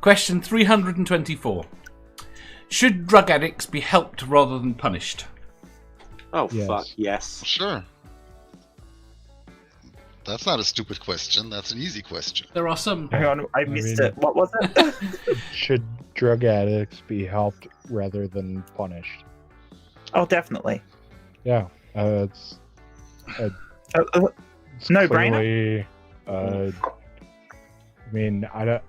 Question 324. Should drug addicts be helped rather than punished? Oh, Yes. fuck, yes. Sure. That's not a stupid question. That's an easy question. There are some. Hang on, I missed mean- it. What was it? Should drug addicts be helped rather than punished? Oh, definitely. Yeah, it's Uh, no clearly, I mean, I don't.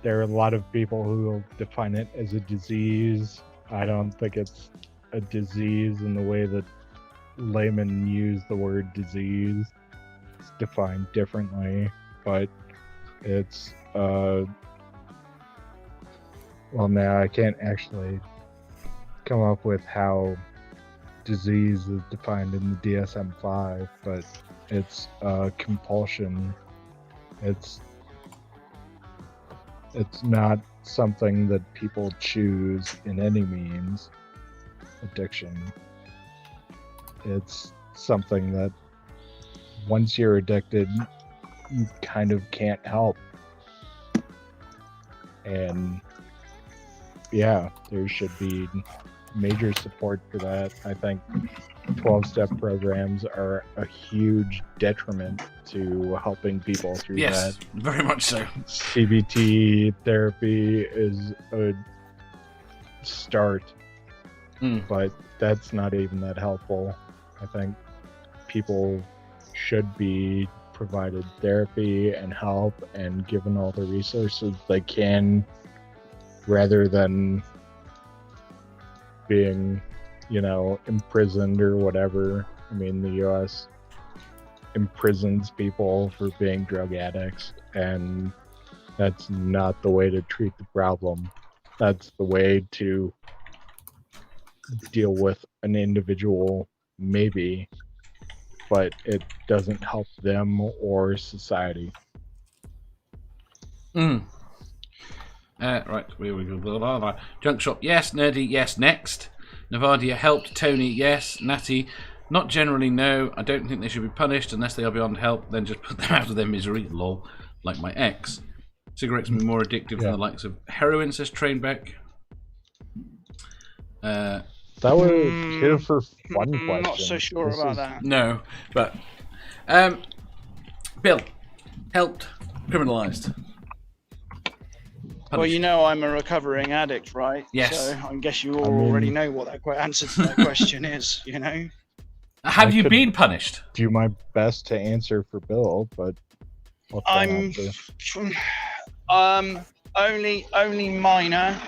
There are a lot of people who will define it as a disease. I don't think it's a disease in the way that laymen use the word disease. It's defined differently, but it's well, now I can't actually come up with how disease is defined in the DSM-5, but it's compulsion. It's not something that people choose in any means. Addiction. It's something that once you're addicted, you kind of can't help. And yeah, there should be major support for that. I think 12-step programs are a huge detriment to helping people through Yes, that. very much so. CBT therapy is a start, but that's not even that helpful. I think people should be provided therapy and help and given all the resources they can, rather than being, imprisoned or whatever. I mean, the US imprisons people for being drug addicts, and that's not the way to treat the problem. That's the way to deal with an individual, maybe, but it doesn't help them or society. Right, here we go. Blah, blah, blah. Junk shop, yes. Nerdy, yes. Next. Navadia helped. Tony, yes. Natty, not generally, no. I don't think they should be punished unless they are beyond help. Then just put them out of their misery. Lol. Like my ex. Cigarettes can be more addictive than the likes of heroin, says Trainbeck. That was here for fun question. Not so sure about that. No, but Bill, helped, criminalised. Well, you know I'm a recovering addict, right? Yes. So I guess you all already know what that answer to that question is, Have I you been punished? Do my best to answer for Bill, but I'm only minor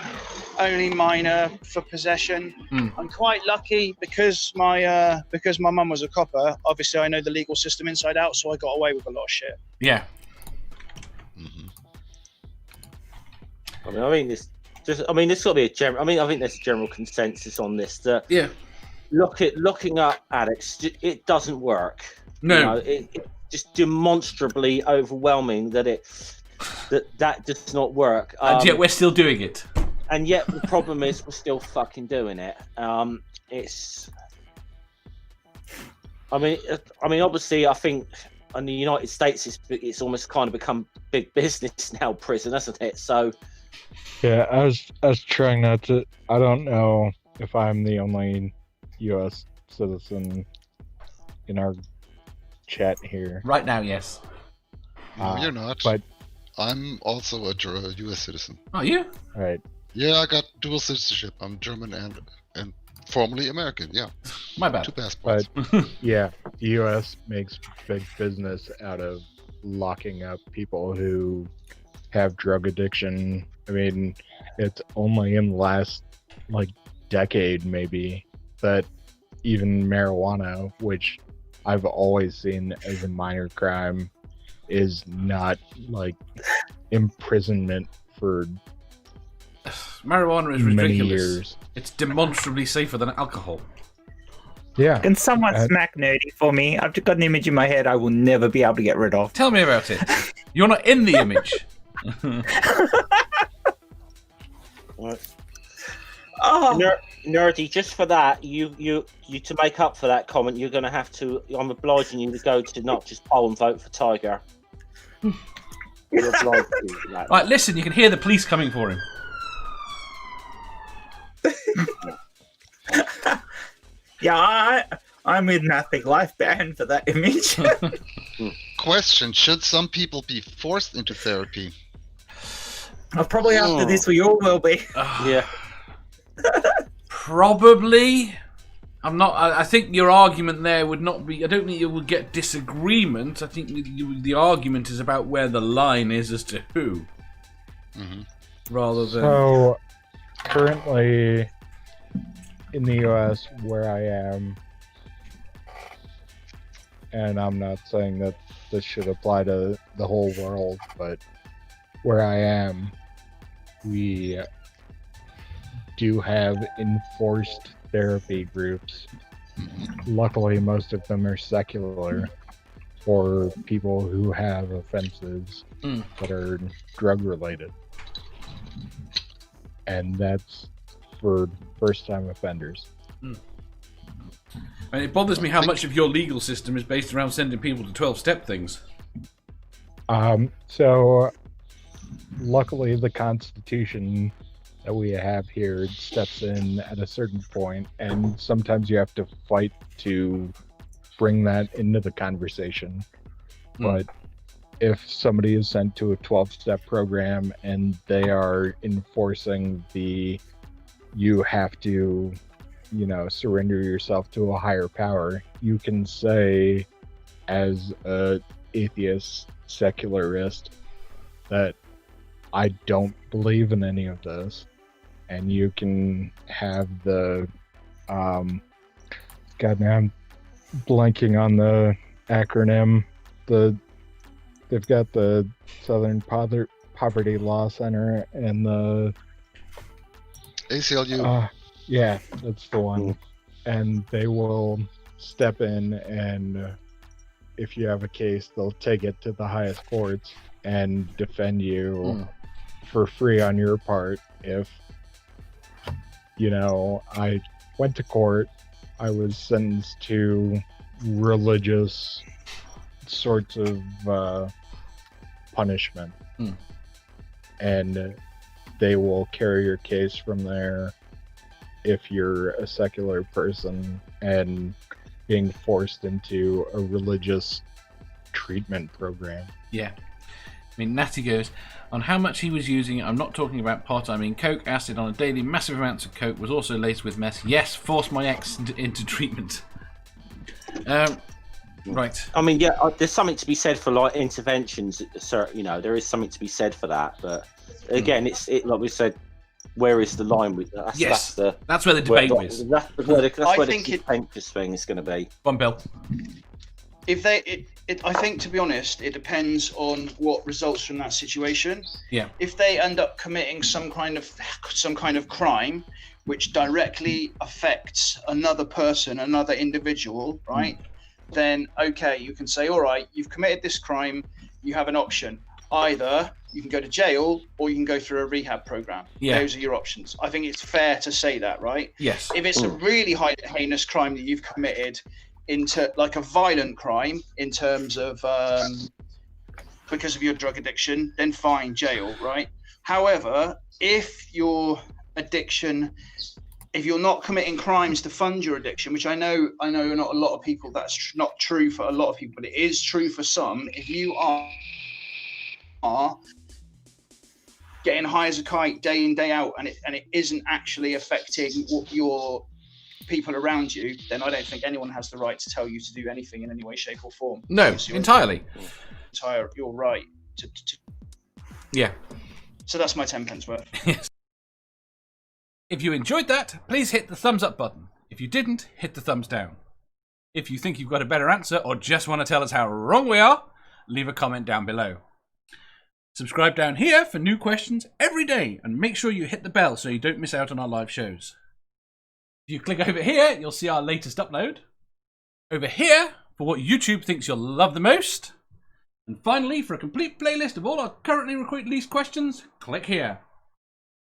for possession. I'm quite lucky because my mum was a copper. Obviously, I know the legal system inside out, so I got away with a lot of shit. Yeah. I mean, this got to be a general. I think there's a general consensus on this that looking up addicts, it doesn't work. No, it's just demonstrably overwhelming that that does not work. And yet we're still doing it. And yet the problem is we're still fucking doing it. It's. Obviously, I think in the United States, it's almost kind of become big business now, prison, hasn't it? So. Yeah, I was trying not to. I don't know if I'm the only U.S. citizen in our chat here. Right now, yes. No, you're not. But I'm also a U.S. citizen. Are you? Right. Yeah, I got dual citizenship. I'm German and formerly American. Yeah. My bad. 2 passports. But yeah, the U.S. makes big business out of locking up people who have drug addiction. I mean, it's only in the last decade maybe that even marijuana, which I've always seen as a minor crime, is not imprisonment for marijuana is many ridiculous. years. It's demonstrably safer than alcohol. Yeah. Can someone smack Nerdy for me? I've just got an image in my head I will never be able to get rid of. Tell me about it. You're not in the image. Nerdy, just for that, you to make up for that comment, you're going to have to. I'm obliging you to go to not just poll and vote for Tiger. You're obliged to do that. Right, listen, you can hear the police coming for him. Yeah, I'm in Epic Life banned for that image. Question: should some people be forced into therapy? Probably after this, we all will be. Yeah. Probably. I'm not. I think your argument there would not be. I don't think you will get disagreement. I think the argument is about where the line is as to who, rather than. So, currently in the U.S., where I am, and I'm not saying that this should apply to the whole world, but where I am, we do have enforced therapy groups. Luckily, most of them are secular for people who have offenses that are drug related. And that's for first time offenders. And it bothers me how much of your legal system is based around sending people to 12-step things. So luckily the Constitution that we have here steps in at a certain point, and sometimes you have to fight to bring that into the conversation. But if somebody is sent to a 12-step program and they are enforcing you have to, surrender yourself to a higher power, you can say as a atheist secularist that I don't believe in any of this. And you can have the, God, now I'm blanking on the acronym. They've got the Southern Poverty Law Center and the ACLU. Yeah, that's the one. And they will step in, and if you have a case, they'll take it to the highest courts and defend you for free on your part. If I went to court, I was sentenced to religious sorts of punishment. And they will carry your case from there if you're a secular person and being forced into a religious treatment program. Yeah. I mean, Natty goes, on how much he was using it, I'm not talking about pot, I mean coke, acid on a daily, massive amounts of coke, was also laced with meth. Yes, forced my ex into treatment. Right. I mean, yeah, there's something to be said for like interventions. There is something to be said for that. But again, it's like we said, where is the line with that? That's where the debate is. That's where the contentious thing is going to be. One Bill. I think, to be honest, it depends on what results from that situation. Yeah. If they end up committing some kind of crime which directly affects another person, another individual, right? Then okay, you can say, all right, you've committed this crime. You have an option. Either you can go to jail or you can go through a rehab program. Yeah. Those are your options. I think it's fair to say that, right? Yes. If it's a really heinous crime that you've committed, into like a violent crime in terms of because of your drug addiction, then fine, jail, right? However, if your addiction, if you're not committing crimes to fund your addiction, which I know not a lot of people, that's not true for a lot of people, but it is true for some. If you are getting high as a kite day in, day out, and it isn't actually affecting what your people around you, then I don't think anyone has the right to tell you to do anything in any way, shape, or form. No, entirely. You're right. Yeah. So that's my 10 pence worth. Yes. If you enjoyed that, please hit the thumbs up button. If you didn't, hit the thumbs down. If you think you've got a better answer or just want to tell us how wrong we are, leave a comment down below. Subscribe down here for new questions every day, and make sure you hit the bell so you don't miss out on our live shows. If you click over here, you'll see our latest upload. Over here, for what YouTube thinks you'll love the most. And finally, for a complete playlist of all our currently released questions, click here.